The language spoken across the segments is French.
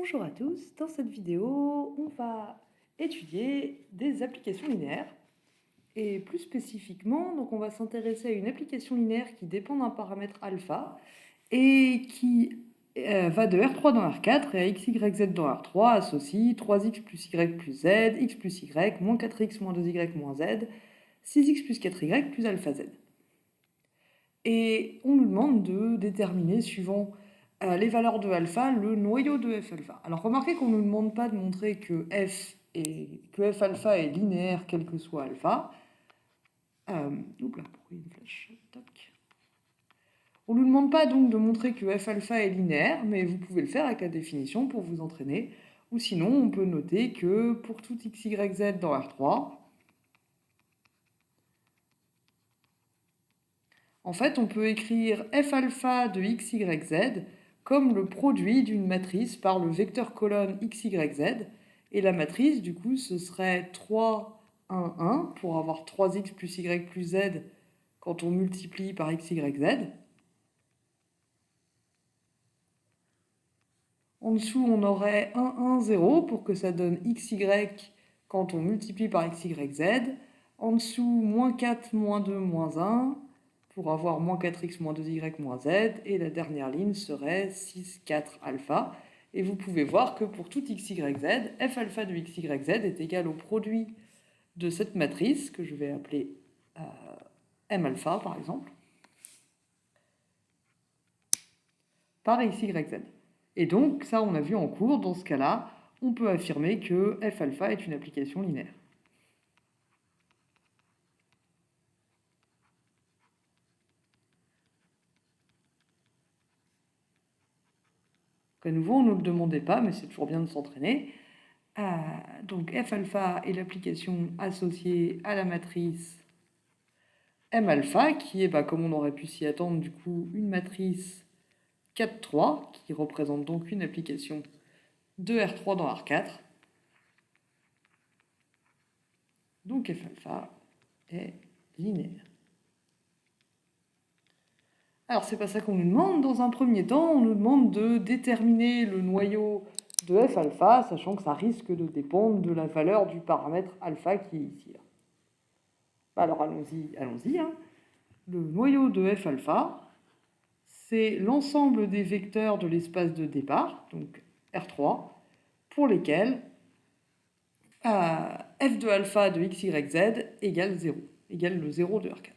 Bonjour à tous, dans cette vidéo, on va étudier des applications linéaires. Et plus spécifiquement, donc on va s'intéresser à une application linéaire qui dépend d'un paramètre alpha et qui va de R3 dans R4 et à x, y, z dans R3 associe 3x plus y plus z, x plus y, moins 4x moins 2y moins z, 6x plus 4y plus alpha z. Et on nous demande de déterminer, suivant les valeurs de alpha, le noyau de f alpha. Alors remarquez qu'on ne nous demande pas de montrer que f alpha est linéaire quel que soit alpha. Oups là, pourquoi il y a une flèche? Toc. On ne nous demande pas donc de montrer que f alpha est linéaire, mais vous pouvez le faire avec la définition pour vous entraîner. Ou sinon, on peut noter que pour tout x, y, z dans R3, en fait, on peut écrire f alpha de x, y, z comme le produit d'une matrice par le vecteur colonne x, y, z. Et la matrice, du coup, ce serait 3, 1, 1 pour avoir 3x plus y plus z quand on multiplie par x, y, z. En dessous, on aurait 1, 1, 0 pour que ça donne x, y quand on multiplie par x, y, z. En dessous, moins 4, moins 2, moins 1 pour avoir moins 4x moins 2y moins z, et la dernière ligne serait 6, 4 alpha. Et vous pouvez voir que pour tout x, y, z, f alpha de x, y, z est égal au produit de cette matrice, que je vais appeler m alpha par exemple, par x, y, z. Et donc, ça on a vu en cours, dans ce cas-là, on peut affirmer que f alpha est une application linéaire. À nouveau, on ne le demandait pas, mais c'est toujours bien de s'entraîner. Donc f alpha est l'application associée à la matrice m alpha, qui est, comme on aurait pu s'y attendre, du coup, une matrice 4, 3, qui représente donc une application de R3 dans R4. Donc f alpha est linéaire. Alors c'est pas ça qu'on nous demande. Dans un premier temps, on nous demande de déterminer le noyau de f alpha, sachant que ça risque de dépendre de la valeur du paramètre alpha qui est ici. Alors allons-y. Le noyau de f alpha, c'est l'ensemble des vecteurs de l'espace de départ, donc R3, pour lesquels f de alpha de x, y, z égale 0, égale le 0 de R4.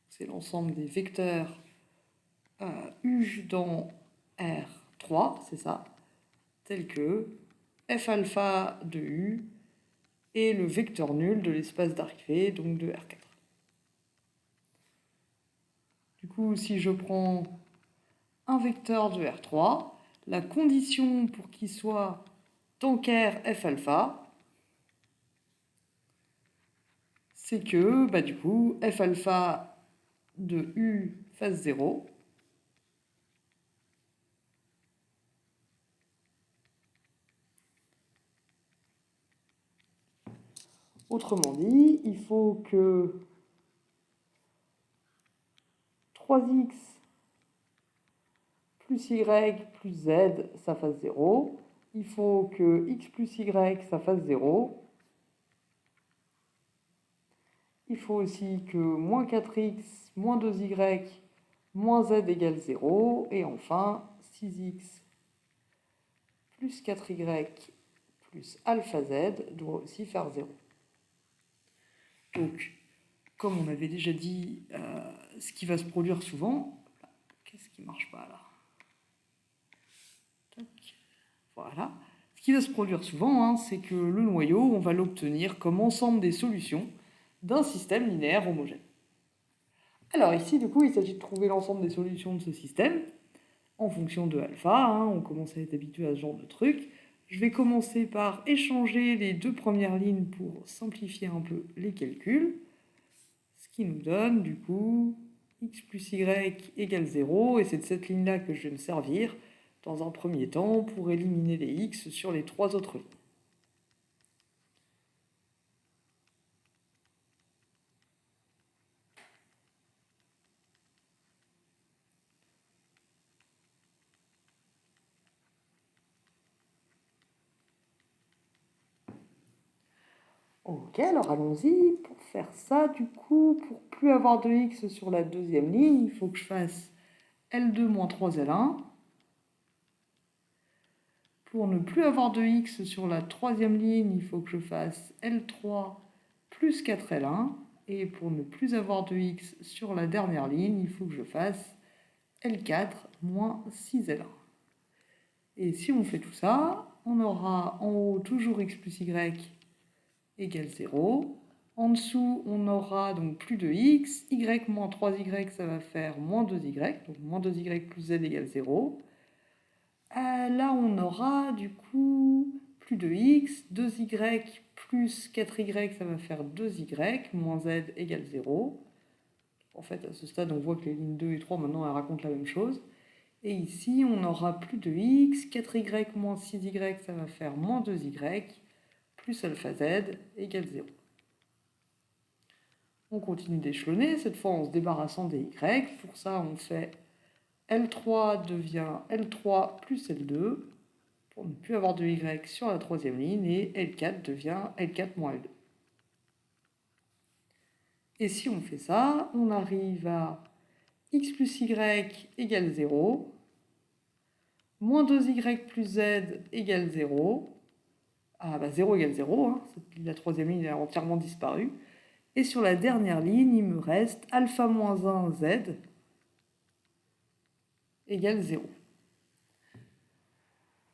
C'est l'ensemble des vecteurs U dans R3, c'est ça, tel que f alpha de U est le vecteur nul de l'espace d'arrivée, donc de R4. Du coup, si je prends un vecteur de R3, la condition pour qu'il soit tanker f alpha, c'est que, du coup, f alpha de U fasse 0. Autrement dit, il faut que 3x plus y plus z, ça fasse 0. Il faut que x plus y, ça fasse 0. Il faut aussi que moins 4x moins 2y moins z égale 0. Et enfin, 6x plus 4y plus alpha z doit aussi faire 0. Donc, comme on avait déjà dit, ce qui va se produire souvent... Qu'est-ce qui ne marche pas là? Voilà. Ce qui va se produire souvent, c'est que le noyau, on va l'obtenir comme ensemble des solutions d'un système linéaire homogène. Alors ici, du coup, il s'agit de trouver l'ensemble des solutions de ce système en fonction de alpha. On commence à être habitué à ce genre de truc. Je vais commencer par échanger les deux premières lignes pour simplifier un peu les calculs. Ce qui nous donne, du coup, x plus y égale 0. Et c'est de cette ligne-là que je vais me servir dans un premier temps pour éliminer les x sur les trois autres lignes. Ok, alors allons-y. Pour faire ça, du coup, pour plus avoir de x sur la deuxième ligne, il faut que je fasse L2 moins 3L1. Pour ne plus avoir de x sur la troisième ligne, il faut que je fasse L3 plus 4L1. Et pour ne plus avoir de x sur la dernière ligne, il faut que je fasse L4 moins 6L1. Et si on fait tout ça, on aura en haut toujours x plus y égale 0. En dessous, on aura donc plus de x, y moins 3y, ça va faire moins 2y, donc moins 2y plus z égale 0. Là, on aura du coup plus de x, 2y plus 4y, ça va faire 2y, moins z égale 0. En fait, à ce stade, on voit que les lignes 2 et 3, maintenant, elles racontent la même chose. Et ici, on aura plus de x, 4y moins 6y, ça va faire moins 2y, plus alpha z égale 0. On continue d'échelonner, cette fois en se débarrassant des y. Pour ça, on fait L3 devient L3 plus L2, pour ne plus avoir de y sur la troisième ligne, et L4 devient L4 moins L2. Et si on fait ça, on arrive à x plus y égale 0, moins 2y plus z égale 0. Ah bah 0 égale 0, hein. La troisième ligne a entièrement disparu. Et sur la dernière ligne, il me reste alpha moins 1 z égale 0.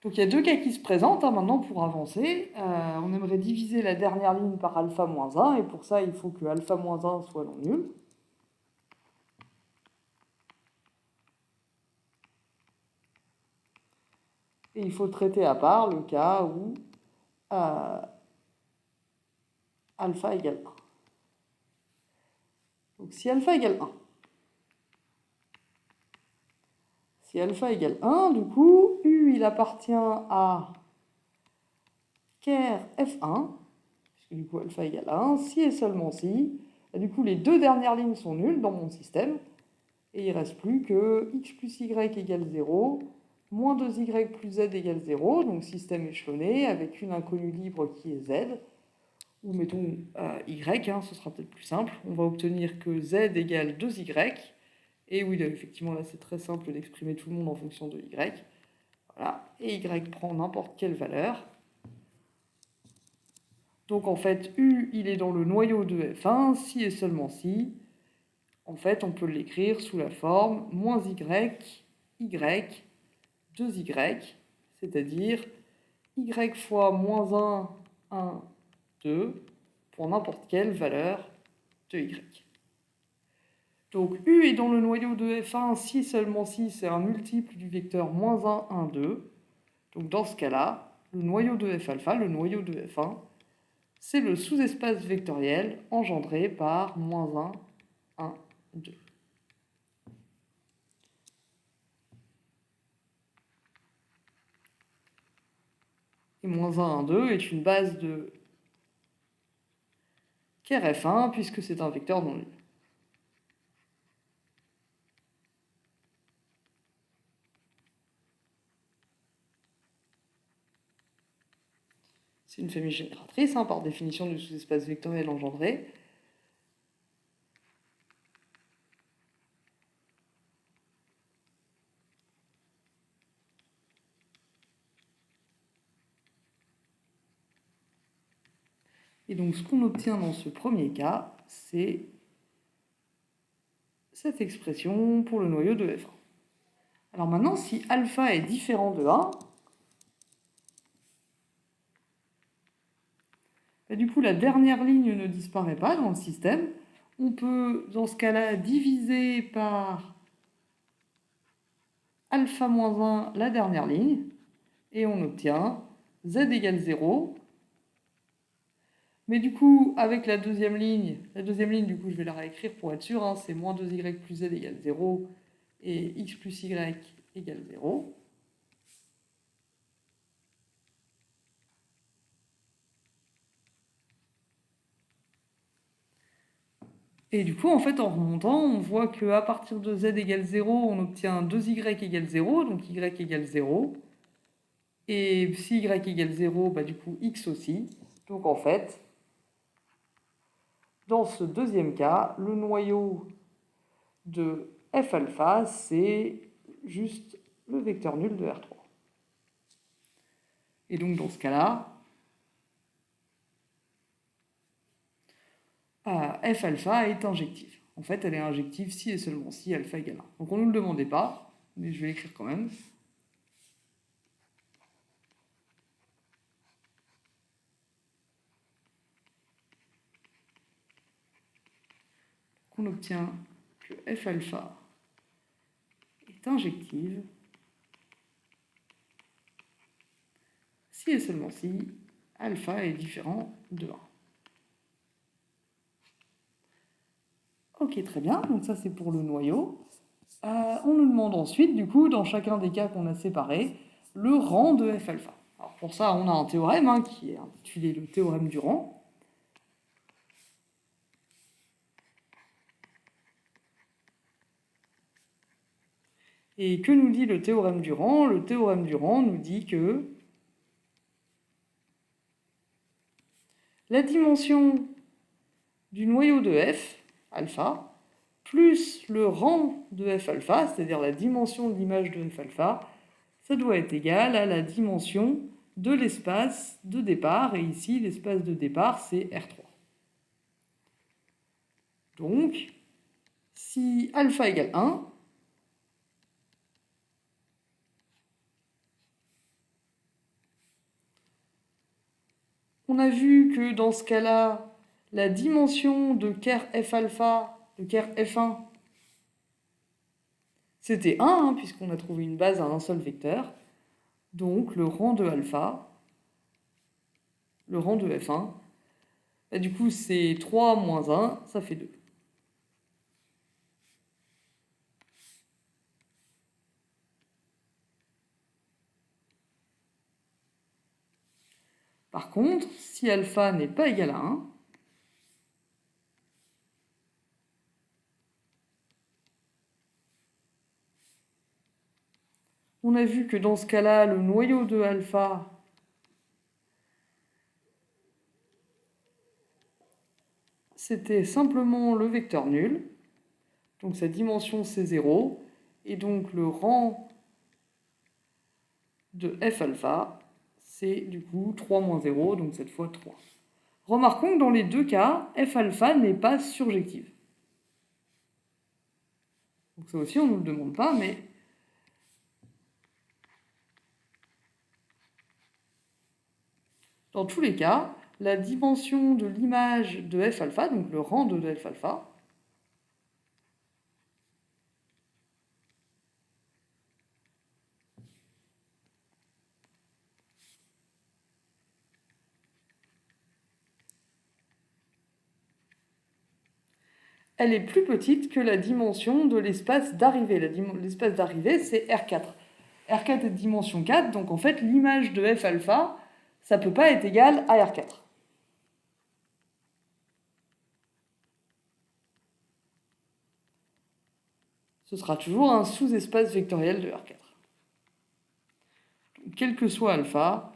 Donc il y a deux cas qui se présentent maintenant pour avancer. On aimerait diviser la dernière ligne par alpha moins 1, et pour ça, il faut que alpha moins 1 soit non nul. Et il faut traiter à part le cas où alpha égale 1. Donc si alpha égale 1, du coup, U il appartient à ker F1, puisque du coup alpha égale 1, si et seulement si. Et du coup, les deux dernières lignes sont nulles dans mon système, et il ne reste plus que x plus y égale 0, moins 2y plus z égale 0, donc système échelonné, avec une inconnue libre qui est z, ou mettons y, hein, ce sera peut-être plus simple. On va obtenir que z égale 2y, et oui, effectivement, là c'est très simple d'exprimer tout le monde en fonction de y. Voilà, et y prend n'importe quelle valeur. Donc en fait, U, il est dans le noyau de F1, si et seulement si. En fait, on peut l'écrire sous la forme moins y, 2y, c'est-à-dire y fois moins 1, 2, pour n'importe quelle valeur de y. Donc U est dans le noyau de F1 si seulement si c'est un multiple du vecteur moins 1, 1, 2. Donc dans ce cas-là, le noyau de F alpha, le noyau de F1, c'est le sous-espace vectoriel engendré par moins 1, 1, 2. Et moins 1, 1, 2 est une base de ker F1 puisque c'est un vecteur non nul. C'est une famille génératrice, hein, par définition du sous-espace vectoriel engendré. Et donc ce qu'on obtient dans ce premier cas, c'est cette expression pour le noyau de F1. Alors maintenant, si alpha est différent de 1, bah du coup la dernière ligne ne disparaît pas dans le système. On peut, dans ce cas-là, diviser par alpha moins 1 la dernière ligne, et on obtient z égale 0. Mais du coup, avec la deuxième ligne, du coup, je vais la réécrire pour être sûr, hein, c'est moins 2y plus z égale 0, et x plus y égale 0. Et du coup, en fait, en remontant, on voit qu'à partir de z égale 0, on obtient 2y égale 0, donc y égale 0. Et si y égale 0, bah, du coup, x aussi. Donc en fait, Dans ce deuxième cas, le noyau de F alpha, c'est juste le vecteur nul de R3. Et donc dans ce cas-là, F alpha est injective. En fait, elle est injective si et seulement si alpha égale 1. Donc on ne nous le demandait pas, mais je vais l'écrire quand même. On obtient que F alpha est injective si et seulement si alpha est différent de 1. Ok, très bien, donc ça c'est pour le noyau. On nous demande ensuite, du coup, dans chacun des cas qu'on a séparés, le rang de F alpha. Alors pour ça, on a un théorème qui est intitulé le théorème du rang. Et que nous dit le théorème du rang? Le théorème du rang nous dit que la dimension du noyau de F, alpha, plus le rang de F alpha, c'est-à-dire la dimension de l'image de F alpha, ça doit être égal à la dimension de l'espace de départ, et ici l'espace de départ c'est R3. Donc, si alpha égale 1, on a vu que dans ce cas-là, la dimension de ker F alpha, de ker F1, c'était 1, puisqu'on a trouvé une base à un seul vecteur. Donc le rang de alpha, le rang de F1, bah, du coup c'est 3 moins 1, ça fait 2. Par contre, si alpha n'est pas égal à 1, on a vu que dans ce cas-là, le noyau de alpha c'était simplement le vecteur nul, donc sa dimension c'est 0, et donc le rang de F alpha, c'est du coup 3 moins 0, donc cette fois 3. Remarquons que dans les deux cas, F alpha n'est pas surjective. Donc ça aussi on ne nous le demande pas, mais dans tous les cas, la dimension de l'image de F alpha, donc le rang de F alpha, elle est plus petite que la dimension de l'espace d'arrivée. L'espace d'arrivée, c'est R4. R4 est de dimension 4, donc en fait, l'image de F alpha, ça ne peut pas être égal à R4. Ce sera toujours un sous-espace vectoriel de R4. Donc, quel que soit alpha,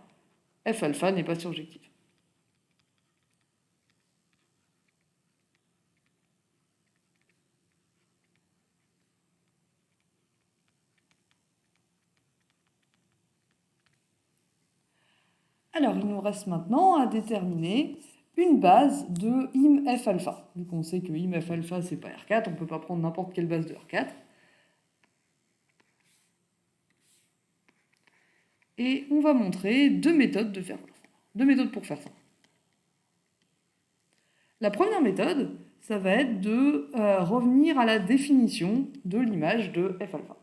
F alpha n'est pas surjectif. Alors, il nous reste maintenant à déterminer une base de im F alpha. Vu qu'on sait que im F alpha, c'est pas R4, on ne peut pas prendre n'importe quelle base de R4. Et on va montrer deux méthodes pour faire ça. La première méthode, ça va être de revenir à la définition de l'image de F alpha.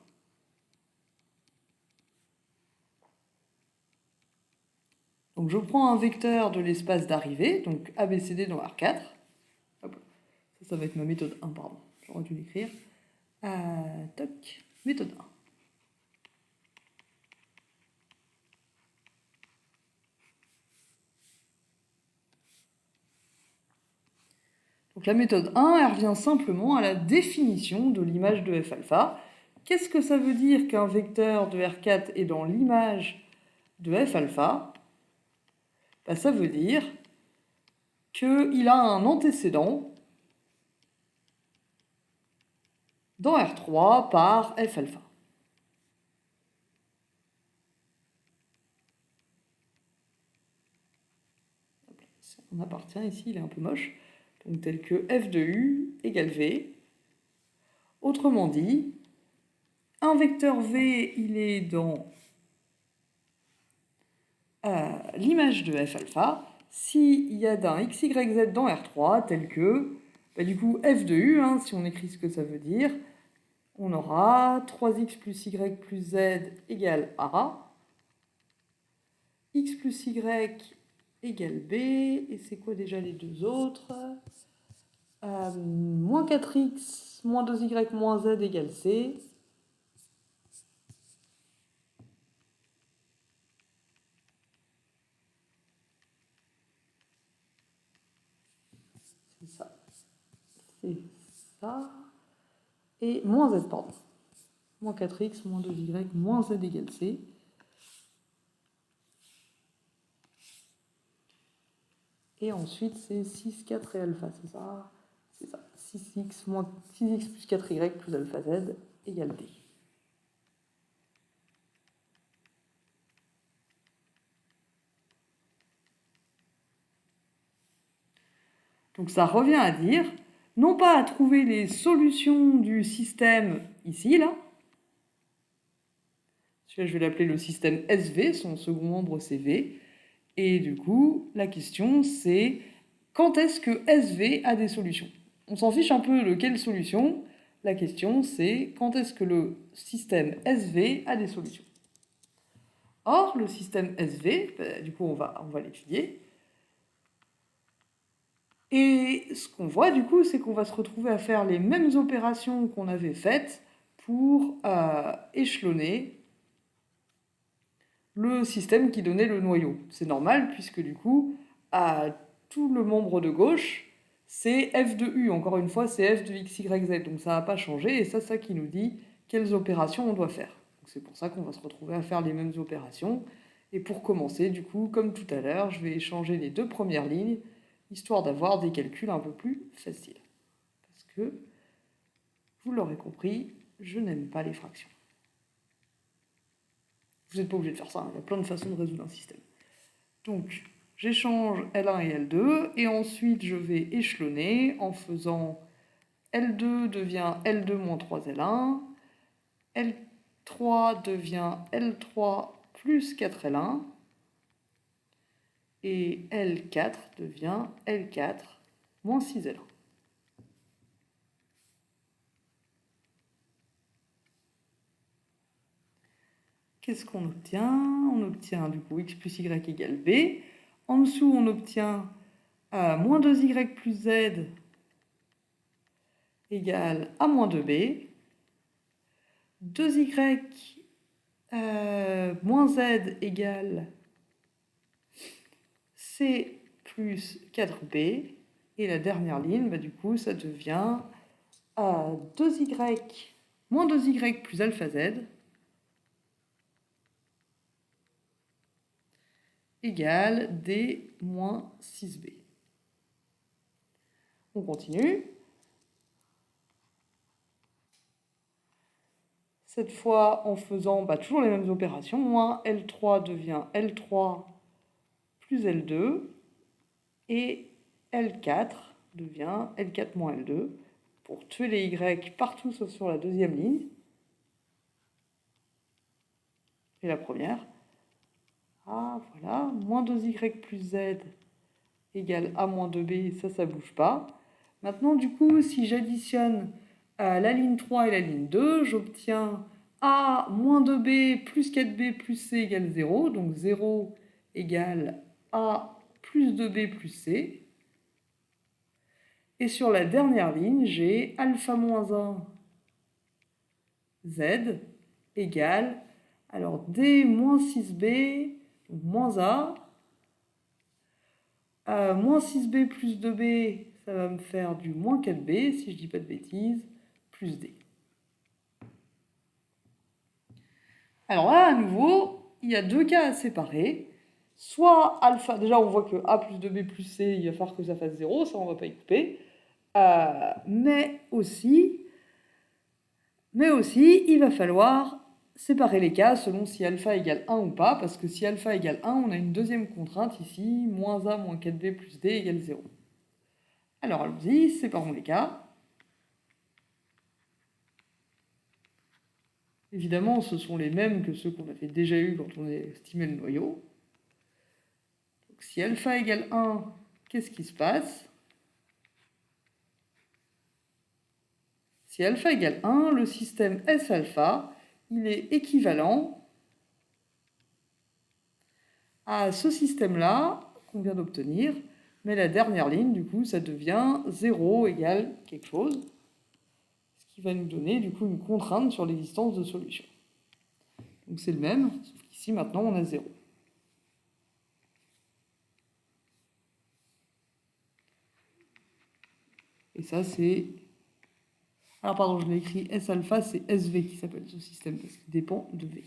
Donc je prends un vecteur de l'espace d'arrivée, donc ABCD dans R4. Hop. Ça va être ma méthode 1, pardon. J'aurais dû l'écrire. Toc, méthode 1. Donc la méthode 1, elle revient simplement à la définition de l'image de F alpha. Qu'est-ce que ça veut dire qu'un vecteur de R4 est dans l'image de F alpha? Ça veut dire qu'il a un antécédent dans R3 par F alpha. On appartient ici, il est un peu moche, donc tel que f de u égale v. Autrement dit, un vecteur v, il est dans l'image de f alpha s'il y a d'un x, y, z dans R3 tel que, du coup, f de u, si on écrit ce que ça veut dire, on aura 3x plus y plus z égale a, x plus y égale b, et c'est quoi déjà les deux autres? Moins 4x moins 2y moins z égale c. C'est ça. C'est ça. Et moins z, pardon. Moins 4x moins 2y moins z égale c. Et ensuite, c'est 6, 4 et alpha, c'est ça? C'est ça. 6x plus 4y plus alpha z égale d. Donc ça revient à dire, non pas à trouver les solutions du système ici, là. Celui-là, je vais l'appeler le système SV, son second membre c'est V. Et du coup, la question c'est, quand est-ce que SV a des solutions? On s'en fiche un peu de quelle solution. La question c'est, quand est-ce que le système SV a des solutions? Or, le système SV, du coup on va l'étudier. Et ce qu'on voit du coup, c'est qu'on va se retrouver à faire les mêmes opérations qu'on avait faites pour échelonner le système qui donnait le noyau. C'est normal puisque du coup, à tout le membre de gauche, c'est f de u. Encore une fois, c'est f de x, y, z. Donc ça n'a pas changé et c'est ça qui nous dit quelles opérations on doit faire. C'est pour ça qu'on va se retrouver à faire les mêmes opérations. Et pour commencer, du coup, comme tout à l'heure, je vais échanger les deux premières lignes histoire d'avoir des calculs un peu plus faciles. Parce que, vous l'aurez compris, je n'aime pas les fractions. Vous n'êtes pas obligé de faire ça, il y a plein de façons de résoudre un système. Donc, j'échange L1 et L2, et ensuite je vais échelonner en faisant L2 devient L2 moins 3L1, L3 devient L3 plus 4L1, et L4 devient L4 moins 6L1. Qu'est-ce qu'on obtient? On obtient du coup x plus y égale b. En dessous, on obtient moins 2y plus z égale a moins 2b. 2y moins z égale c plus 4b. Et la dernière ligne, du coup, ça devient 2y moins 2y plus alpha z égale d moins 6b. On continue. Cette fois, en faisant toujours les mêmes opérations, moins L3 devient L3 plus L2, et L4 devient L4 moins L2, pour tuer les Y partout sauf sur la deuxième ligne. Et la première. Voilà, moins 2Y plus Z égale A moins 2B, ça bouge pas. Maintenant, du coup, si j'additionne la ligne 3 et la ligne 2, j'obtiens A moins 2B plus 4B plus C égale 0. Donc 0 égale A plus 2B plus C. Et sur la dernière ligne, j'ai alpha moins 1 Z égale, alors D moins 6B, donc moins A, moins 6B plus 2B, ça va me faire du moins 4B, si je ne dis pas de bêtises, plus D. Alors là, à nouveau, il y a deux cas à séparer. Soit alpha, déjà on voit que A plus 2B plus C, il va falloir que ça fasse 0, ça on ne va pas y couper. Mais aussi, Mais aussi, il va falloir séparer les cas selon si alpha égale 1 ou pas, parce que si alpha égale 1, on a une deuxième contrainte ici, moins a moins 4b plus d égale 0. Alors allons-y, séparons les cas. Évidemment, ce sont les mêmes que ceux qu'on avait déjà eus quand on a estimé le noyau. Donc, si alpha égale 1, qu'est-ce qui se passe? Si alpha égale 1, le système S alpha, il est équivalent à ce système-là qu'on vient d'obtenir, mais la dernière ligne, du coup, ça devient 0 égale quelque chose, ce qui va nous donner, du coup, une contrainte sur l'existence de solution. Donc c'est le même, sauf qu'ici, maintenant, on a 0. Et ça, c'est... Alors, pardon, je l'ai écrit S alpha, c'est SV qui s'appelle ce système, parce qu'il dépend de V.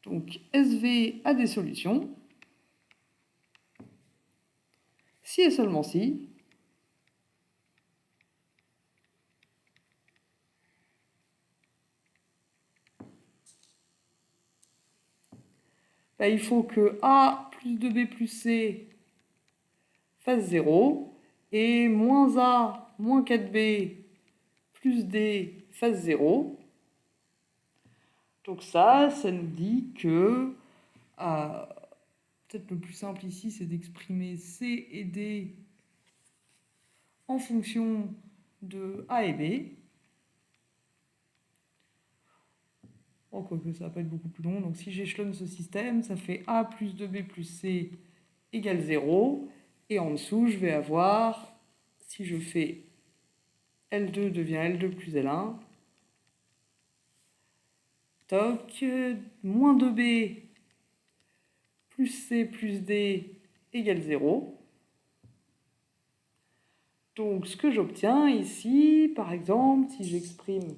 Donc, SV a des solutions. Si et seulement si, il faut que A plus 2B plus C fasse 0, et moins A moins 4B plus D fasse 0. Donc ça nous dit que, peut-être le plus simple ici, c'est d'exprimer C et D en fonction de A et B. Oh, quoique ça va pas être beaucoup plus long. Donc si j'échelonne ce système, ça fait A plus 2B plus C égale 0. Et en dessous, je vais avoir, si je fais L2 devient L2 plus L1, toc, moins 2B plus C plus D égale 0. Donc ce que j'obtiens ici, par exemple, si j'exprime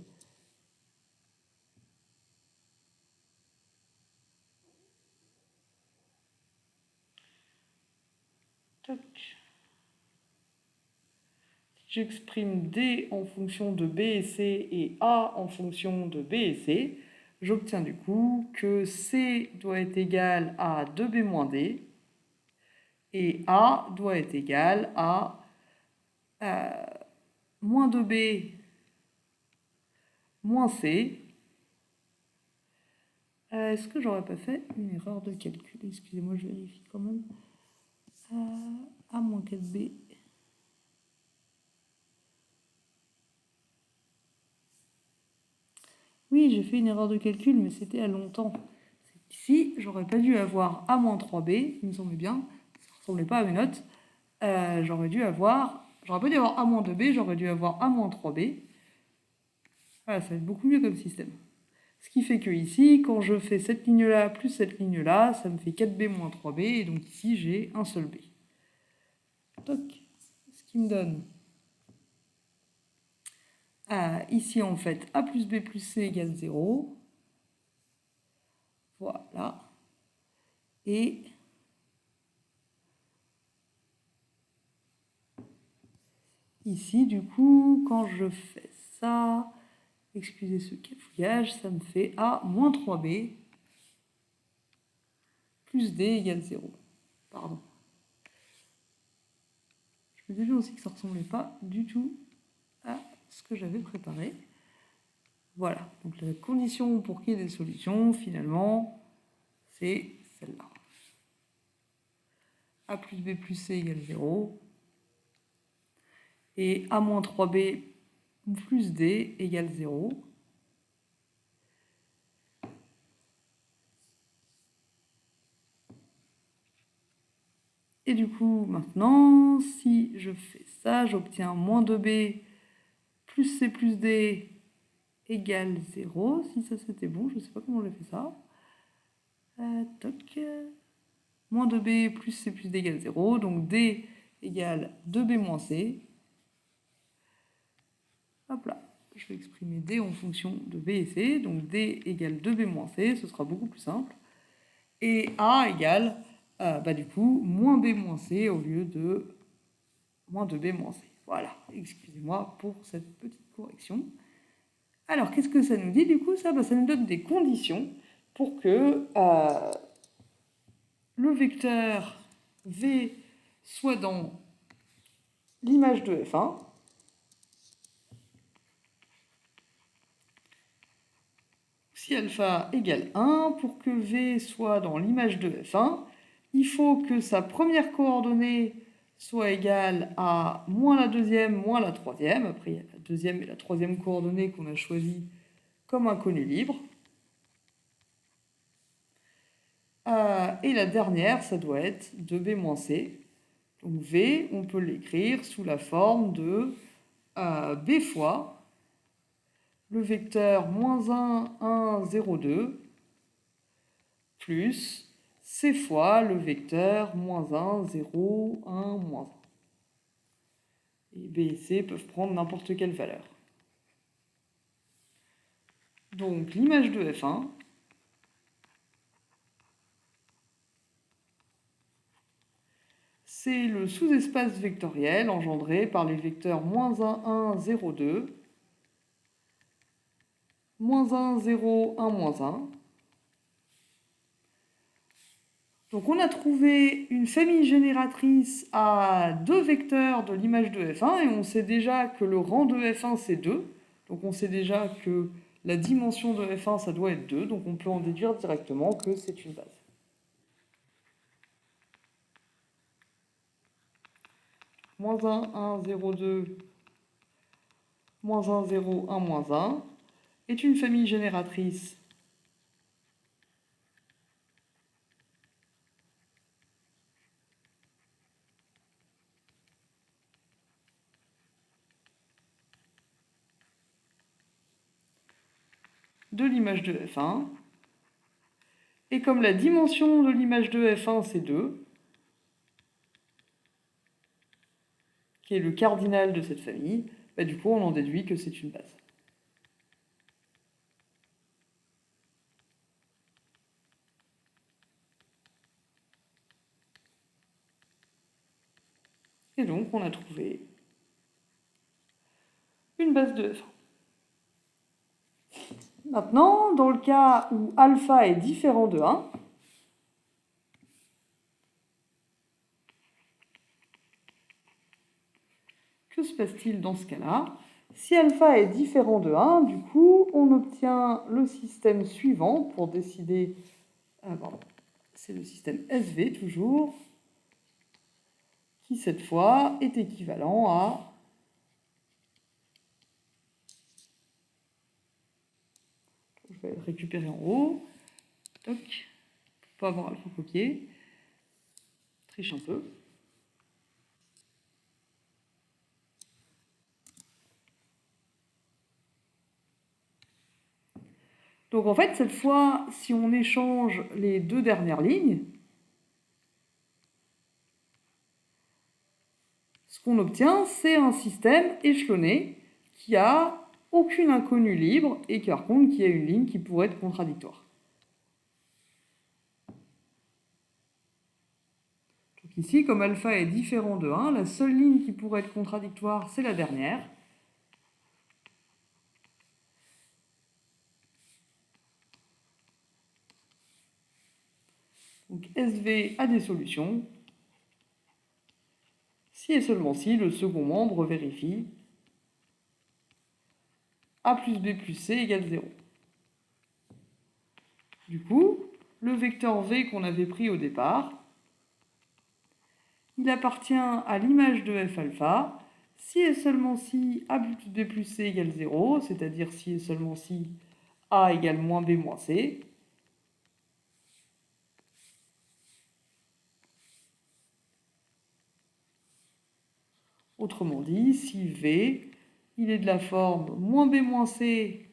j'exprime D en fonction de B et C et A en fonction de B et C, j'obtiens du coup que C doit être égal à 2B moins D et A doit être égal à moins 2B moins C. Est-ce que j'aurais pas fait une erreur de calcul? Excusez-moi, je vérifie quand même. A moins 4B. Oui, j'ai fait une erreur de calcul, mais c'était à longtemps. Ici, j'aurais pas dû avoir A moins 3B, il me semblait bien. Ça ne ressemblait pas à mes notes. J'aurais pas dû avoir A moins 2B, j'aurais dû avoir A moins 3B. Voilà, ça va être beaucoup mieux comme système. Ce qui fait que ici, quand je fais cette ligne-là plus cette ligne-là, ça me fait 4B moins 3B, et donc ici, j'ai un seul B. Toc. Ce qui me donne... ici, en fait, A plus B plus C égale 0. Voilà. Et... ici, du coup, quand je fais ça... excusez ce cafouillage, ça me fait A moins 3B plus D égale 0. Pardon. Je me disais aussi que ça ne ressemblait pas du tout à ce que j'avais préparé. Voilà, donc la condition pour qu'il y ait des solutions, finalement, c'est celle-là. A plus B plus C égale 0. Et A moins 3B plus D égale 0. Et du coup, maintenant, si je fais ça, j'obtiens moins 2B plus C plus D égale 0. Si ça c'était bon, je ne sais pas comment j'ai fait ça. Toc. Moins 2B plus C plus D égale 0. Donc D égale 2B moins C. Hop là. Je vais exprimer D en fonction de B et C. Donc D égale 2B moins C. Ce sera beaucoup plus simple. Et A égale, du coup, moins B moins C au lieu de moins 2B moins C. Voilà. Excusez-moi pour cette petite correction. Alors, qu'est-ce que ça nous dit du coup ça nous donne des conditions pour que le vecteur V soit dans l'image de F1. Si alpha égale 1, pour que V soit dans l'image de F1, il faut que sa première coordonnée soit égale à moins la deuxième, moins la troisième. Après, il y a la deuxième et la troisième coordonnée qu'on a choisies comme inconnues libres. Et la dernière, ça doit être 2B moins C. Donc V, on peut l'écrire sous la forme de B fois le vecteur moins 1, 1, 0, 2, plus C fois le vecteur moins 1, 0, 1, moins 1. Et B et C peuvent prendre n'importe quelle valeur. Donc l'image de F1, c'est le sous-espace vectoriel engendré par les vecteurs moins 1, 1, 0, 2, moins 1, 0, 1, moins 1. Donc on a trouvé une famille génératrice à deux vecteurs de l'image de F1 et on sait déjà que le rang de F1 c'est 2. Donc on sait déjà que la dimension de F1 ça doit être 2. Donc on peut en déduire directement que c'est une base. Moins 1, 1, 0, 2, moins 1, 0, 1, moins 1 est une famille génératrice de l'image de F1. Et comme la dimension de l'image de F1 c'est 2, qui est le cardinal de cette famille, du coup on en déduit que c'est une base. Et donc on a trouvé une base de F1. Maintenant, dans le cas où alpha est différent de 1, que se passe-t-il dans ce cas-là? Si alpha est différent de 1, du coup, on obtient le système suivant pour décider... c'est le système SV toujours, qui cette fois est équivalent à... Je vais le récupérer en haut. Toc. Pour pas avoir à le recopier. Triche un peu. Donc en fait, cette fois, si on échange les deux dernières lignes, ce qu'on obtient, c'est un système échelonné qui a aucune inconnue libre et qui, par contre, qui a une ligne qui pourrait être contradictoire. Donc ici, comme alpha est différent de 1, la seule ligne qui pourrait être contradictoire, c'est la dernière. Donc SV a des solutions. Si et seulement si le second membre vérifie A plus B plus C égale 0. Du coup, le vecteur V qu'on avait pris au départ, il appartient à l'image de F alpha, si et seulement si A plus B plus C égale 0, c'est-à-dire si et seulement si A égale moins B moins C. Autrement dit, si V, il est de la forme moins B moins C,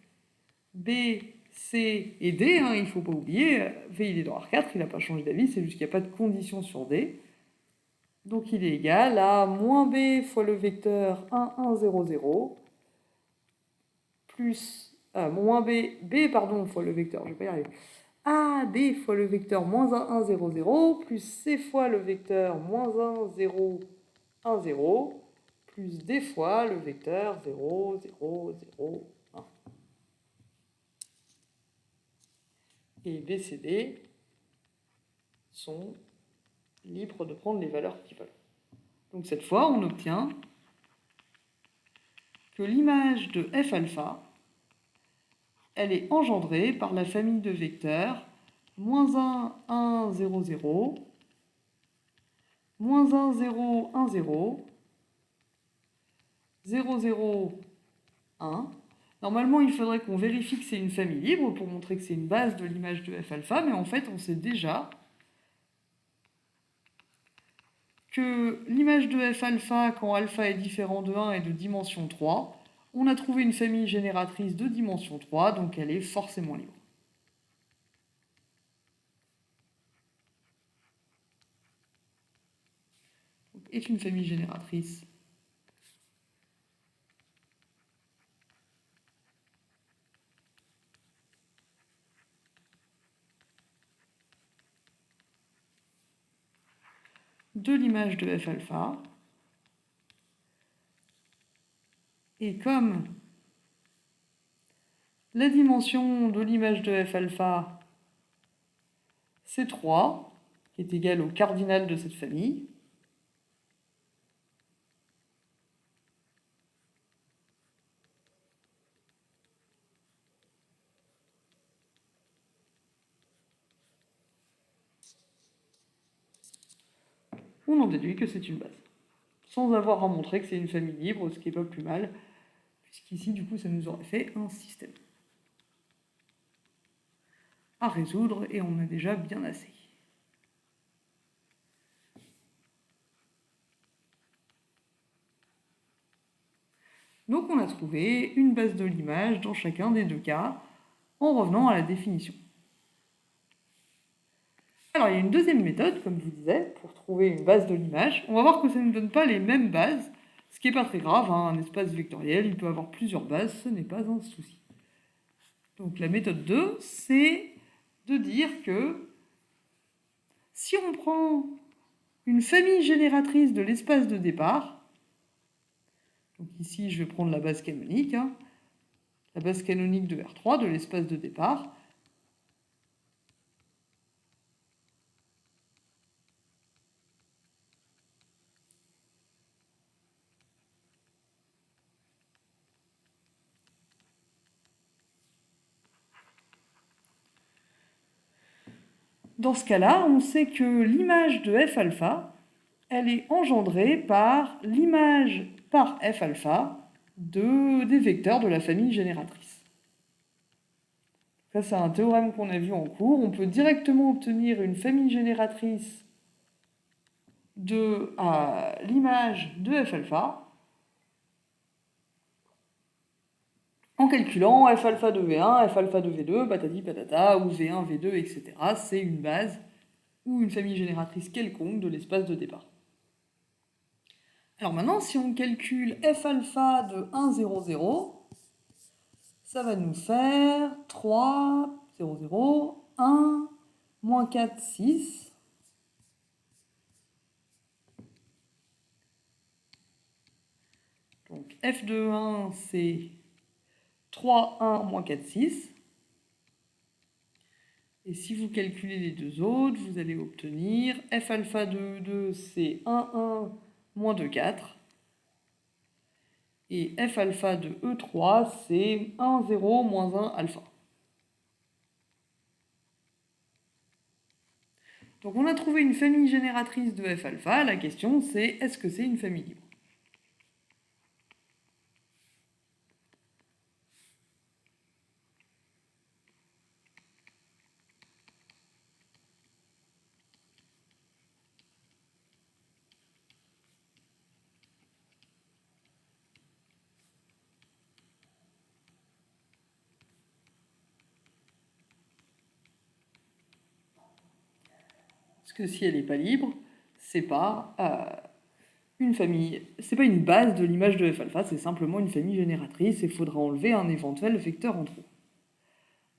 B, C et D, il ne faut pas oublier, V il est dans R4, il n'a pas changé d'avis, c'est juste qu'il n'y a pas de condition sur D. Donc il est égal à moins B fois le vecteur 1, 1, 0, 0, plus moins B fois le vecteur, je vais pas y arriver, AB fois le vecteur moins 1, 1, 0, 0, plus C fois le vecteur moins 1, 0, 1, 0, plus D fois le vecteur 0, 0, 0, 1. et B, C, D sont libres de prendre les valeurs qu'ils veulent. Donc cette fois, on obtient que l'image de f alpha, elle est engendrée par la famille de vecteurs -1, 1, 0, 0, -1, 0, 1, 0, 0, 0, 1. Normalement, il faudrait qu'on vérifie que c'est une famille libre pour montrer que c'est une base de l'image de f alpha, mais en fait, on sait déjà que l'image de f alpha, quand alpha est différent de 1, est de dimension 3. On a trouvé une famille génératrice de dimension 3, donc elle est forcément libre. Donc, est une famille génératrice de l'image de f alpha. Et comme la dimension de l'image de f alpha, c'est 3, qui est égal au cardinal de cette famille, on en déduit que c'est une base. Sans avoir à montrer que c'est une famille libre, ce qui n'est pas plus mal, puisqu'ici, du coup, ça nous aurait fait un système à résoudre, et on a déjà bien assez. Donc on a trouvé une base de l'image dans chacun des deux cas, en revenant à la définition. Alors il y a une deuxième méthode, comme je vous disais, pour trouver une base de l'image. On va voir que ça ne nous donne pas les mêmes bases, ce qui n'est pas très grave, hein. Un espace vectoriel, il peut avoir plusieurs bases, ce n'est pas un souci. Donc la méthode 2, c'est de dire que si on prend une famille génératrice de l'espace de départ, donc ici je vais prendre la base canonique, hein, la base canonique de R3 de l'espace de départ, dans ce cas-là, on sait que l'image de f alpha, elle est engendrée par l'image par f alpha des vecteurs de la famille génératrice. Ça, c'est un théorème qu'on a vu en cours. On peut directement obtenir une famille génératrice de l'image de f alpha en calculant f alpha de V1, f alpha de V2, patati patata, ou V1, V2, etc. C'est une base ou une famille génératrice quelconque de l'espace de départ. Alors maintenant, si on calcule f alpha de 1, 0, 0, ça va nous faire 3, 0, 0, 1, moins 4, 6. Donc f de 1, c'est 3, 1, moins 4, 6. Et si vous calculez les deux autres, vous allez obtenir f alpha de 2, c'est 1, 1, moins 2, 4. Et f alpha de E3, c'est 1, 0, moins 1, alpha. Donc on a trouvé une famille génératrice de f alpha. La question c'est, est-ce que c'est une famille libre ? Parce que si elle n'est pas libre, c'est pas une famille, c'est pas une base de l'image de f alpha, c'est simplement une famille génératrice et il faudra enlever un éventuel vecteur en trop.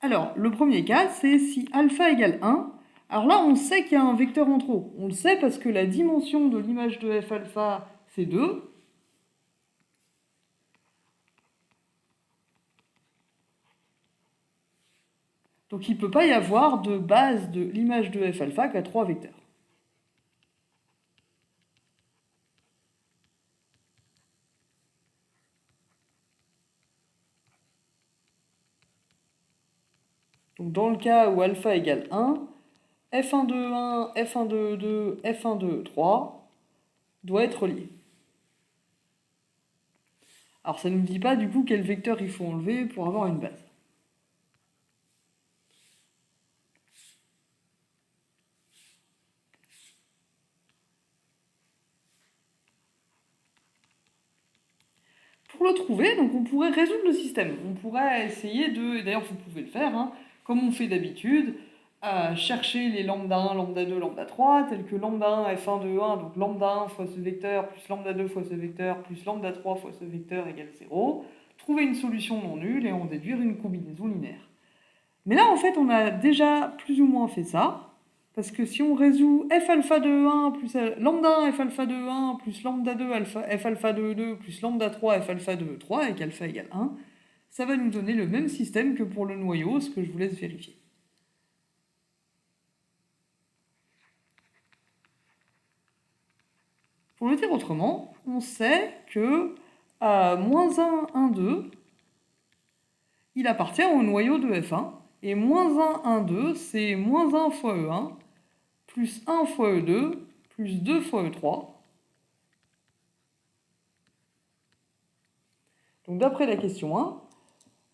Alors, le premier cas, c'est si alpha égale 1. Alors là, on sait qu'il y a un vecteur en trop. On le sait parce que la dimension de l'image de f alpha, c'est 2. Donc il ne peut pas y avoir de base de l'image de f alpha qu'à 3 vecteurs. Donc dans le cas où alpha égale 1, f1 de 1, f1 de 2, f1 de 3 doit être lié. Alors ça ne nous dit pas du coup quel vecteur il faut enlever pour avoir une base. Pour le trouver, donc on pourrait résoudre le système. On pourrait essayer de, et d'ailleurs vous pouvez le faire, hein, comme on fait d'habitude, chercher les lambda 1, lambda 2, lambda 3, tels que lambda 1 f1 de 1, donc lambda 1 fois ce vecteur, plus lambda 2 fois ce vecteur, plus lambda 3 fois ce vecteur égale 0, trouver une solution non nulle et en déduire une combinaison linéaire. Mais là, en fait, on a déjà plus ou moins fait ça, parce que si on résout f alpha de 1 plus lambda 1 f alpha de 1 plus lambda 2 alpha, f alpha de 2 plus lambda 3 f alpha de 3 avec alpha égale 1, ça va nous donner le même système que pour le noyau, ce que je vous laisse vérifier. Pour le dire autrement, on sait que moins 1, 1, 2, il appartient au noyau de f1, et moins 1, 1, 2, c'est moins 1 fois e1, plus 1 fois e2, plus 2 fois e3. Donc d'après la question 1,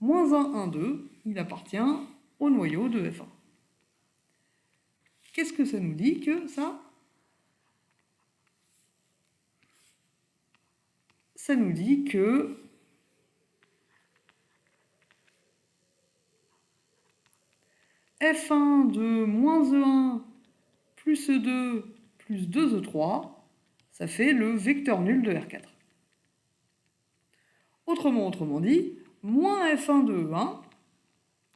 moins 1, 1, 2, il appartient au noyau de f1. Qu'est-ce que ça nous dit que ça? Ça nous dit que f1 de moins e1 plus e2 plus 2e3, ça fait le vecteur nul de R4. Autrement dit, moins f1 de e1,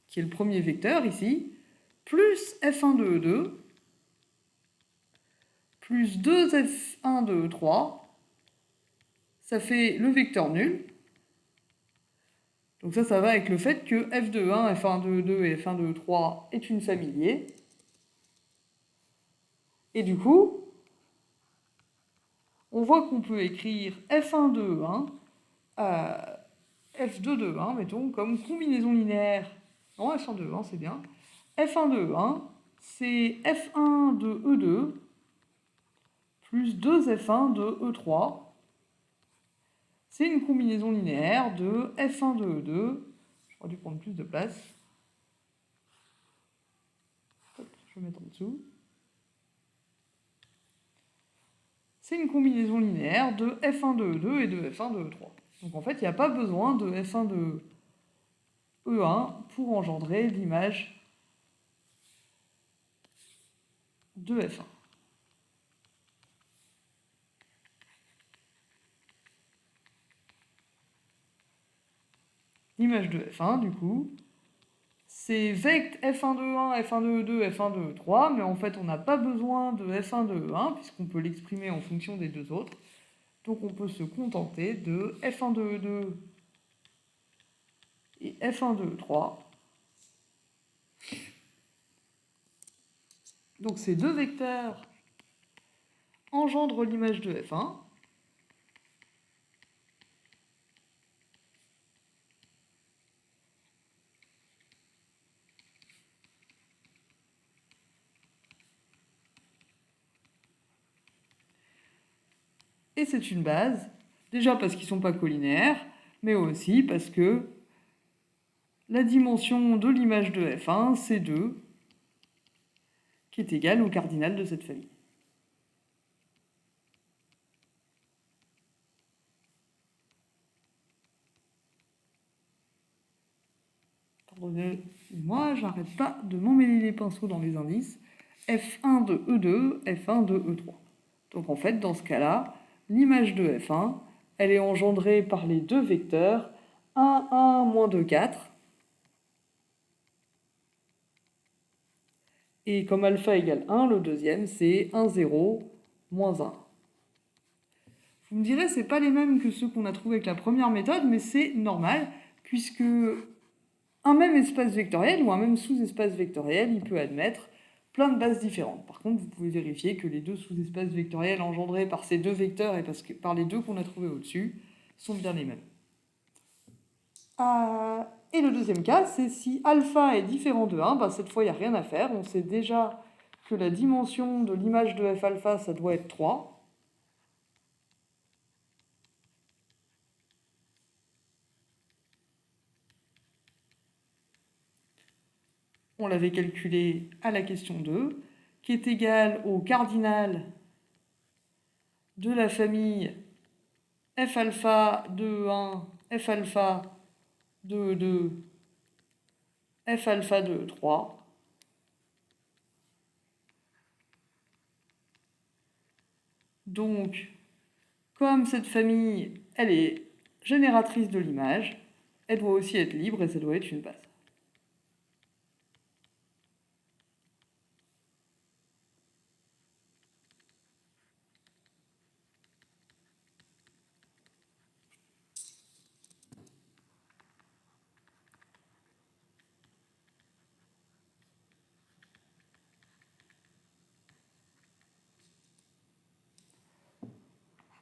qui est le premier vecteur ici, plus f1 de e2, plus 2f1 de e3, ça fait le vecteur nul. Donc ça va avec le fait que f de 1, f1 de 2 et f1 de 3 est une famille liée. Et du coup, on voit qu'on peut écrire f1 de 1, f2 de 1, mettons, comme combinaison linéaire. Non, f1 de 1, c'est bien. f1 de 1, c'est f1 de e2 plus 2f1 de e3. C'est une combinaison linéaire de f1 de e2. J'aurais dû prendre plus de place. Hop, je vais mettre en dessous. C'est une combinaison linéaire de f1 de e2 et de f1 de e3. Donc en fait, il n'y a pas besoin de f1 de e1 pour engendrer l'image de f1. L'image de f1, du coup, c'est vect f1 de 1, f1 de 2, f1 de 3, mais en fait, on n'a pas besoin de f1 de 1, puisqu'on peut l'exprimer en fonction des deux autres. Donc on peut se contenter de f1 de 2 et f1 de 3. Donc ces deux vecteurs engendrent l'image de f1. Et c'est une base, déjà parce qu'ils ne sont pas collinéaires, mais aussi parce que la dimension de l'image de f1, c'est 2, qui est égale au cardinal de cette famille. Pardonnez-moi, j'arrête pas de m'emmêler les pinceaux dans les indices. f1 de e2, f1 de e3. Donc en fait, dans ce cas-là, l'image de f1, elle est engendrée par les deux vecteurs 1, 1, moins 2, 4. Et comme alpha égale 1, le deuxième, c'est 1, 0, moins 1. Vous me direz, c'est pas les mêmes que ceux qu'on a trouvés avec la première méthode, mais c'est normal, puisque Un même espace vectoriel ou un même sous-espace vectoriel, il peut admettre plein de bases différentes. Par contre, vous pouvez vérifier que les deux sous-espaces vectoriels engendrés par ces deux vecteurs et par les deux qu'on a trouvés au-dessus sont bien les mêmes. Et le deuxième cas, c'est si alpha est différent de 1, cette fois il n'y a rien à faire. On sait déjà que la dimension de l'image de f alpha, ça doit être 3. On l'avait calculé à la question 2, qui est égal au cardinal de la famille f alpha de 1, f alpha de 2, f alpha de 3. Donc, comme cette famille, elle est génératrice de l'image, elle doit aussi être libre et ça doit être une base.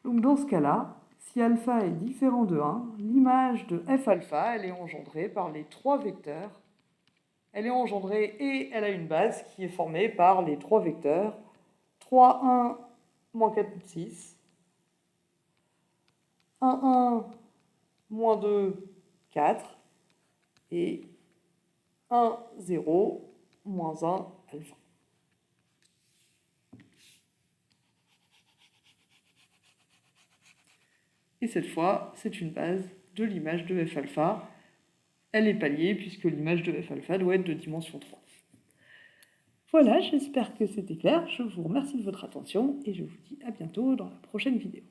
Donc dans ce cas-là, si alpha est différent de 1, l'image de f alpha, elle est engendrée par les trois vecteurs. Elle est engendrée et elle a une base qui est formée par les trois vecteurs 3, 1, moins 4, 6, 1, 1, moins 2, 4, et 1, 0, moins 1, alpha. Et cette fois, c'est une base de l'image de f alpha. Elle est paliée puisque l'image de f alpha doit être de dimension 3. Voilà, j'espère que c'était clair. Je vous remercie de votre attention et je vous dis à bientôt dans la prochaine vidéo.